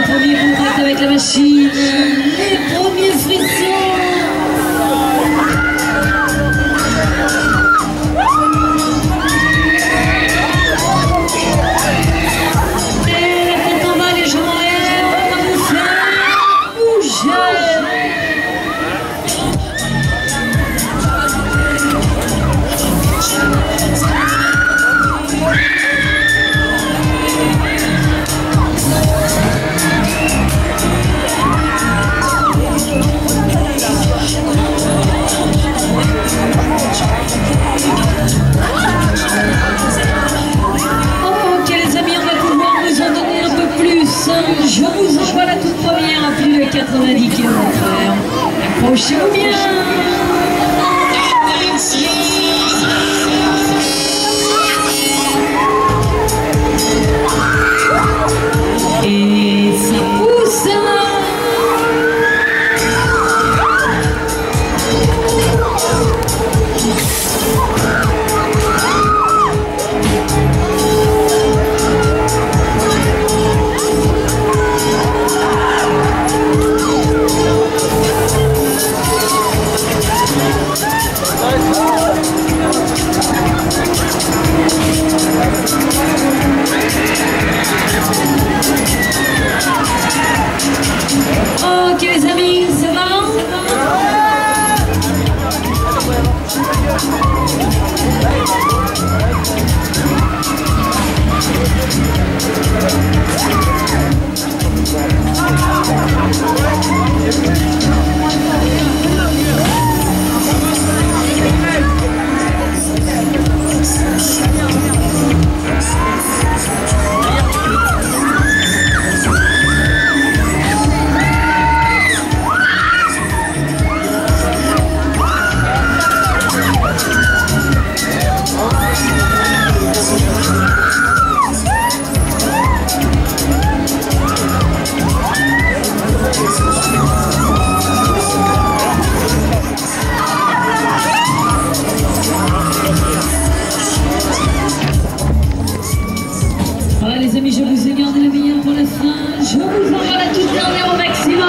les premiers contacts avec la machine, les premiers frissons. Je vous envoie la toute première à plus de 90 km/h. Accrochez-vous bien. Et ça pousse. Ok les amis, ça va? Voilà les amis, je vous ai gardé le meilleur pour la fin. Je vous envoie la toute dernière au maximum.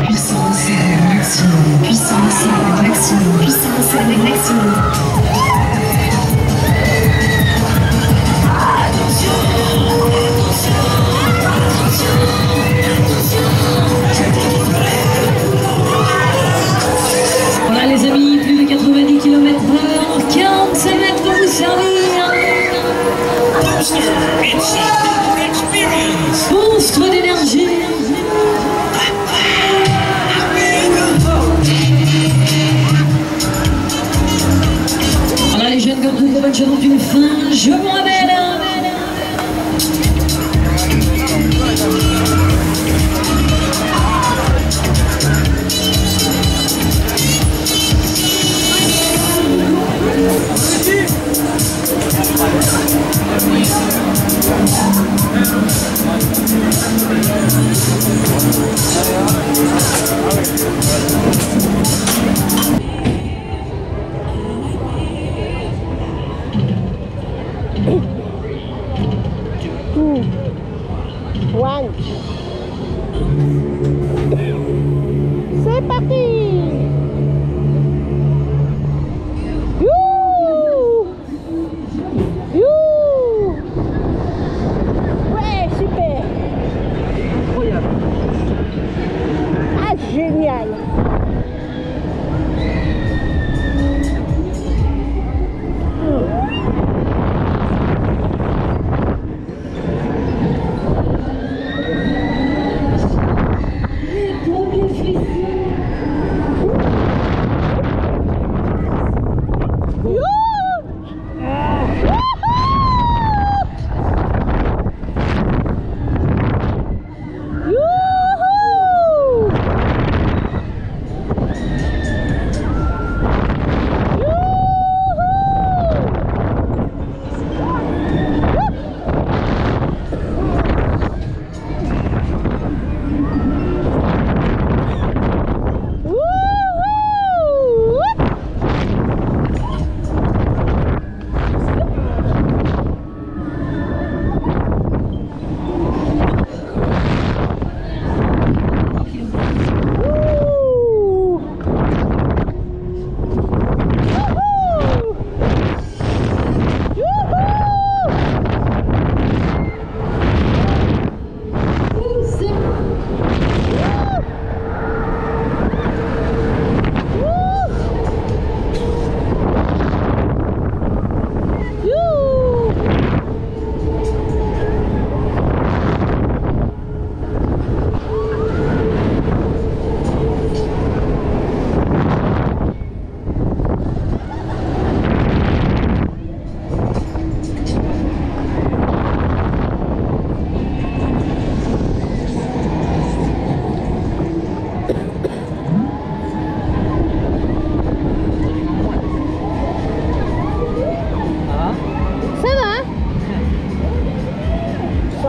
Puissance maximum, puissance maximum, puissance maximum. Voilà les amis, plus de 90 km/h, 45 mètres pour vous servir. Monstre d'énergie. Voilà les jeunes comme vous, bonne chance d'une fin, je vous rappelle. C'est parti. Ouais, super. Incroyable. Ah, génial.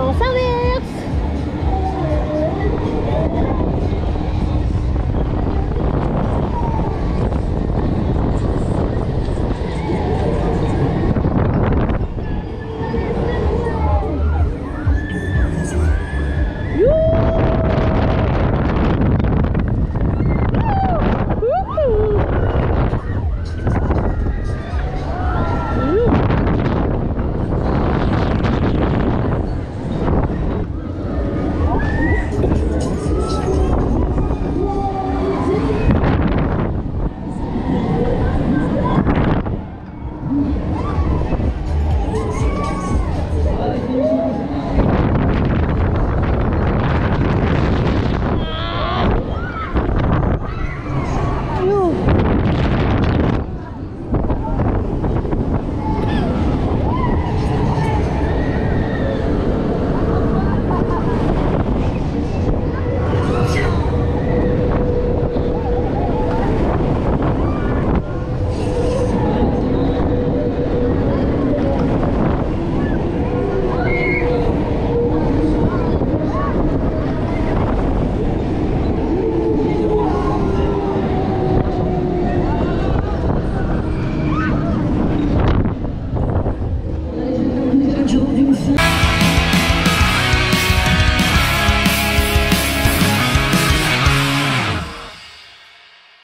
On s'en va.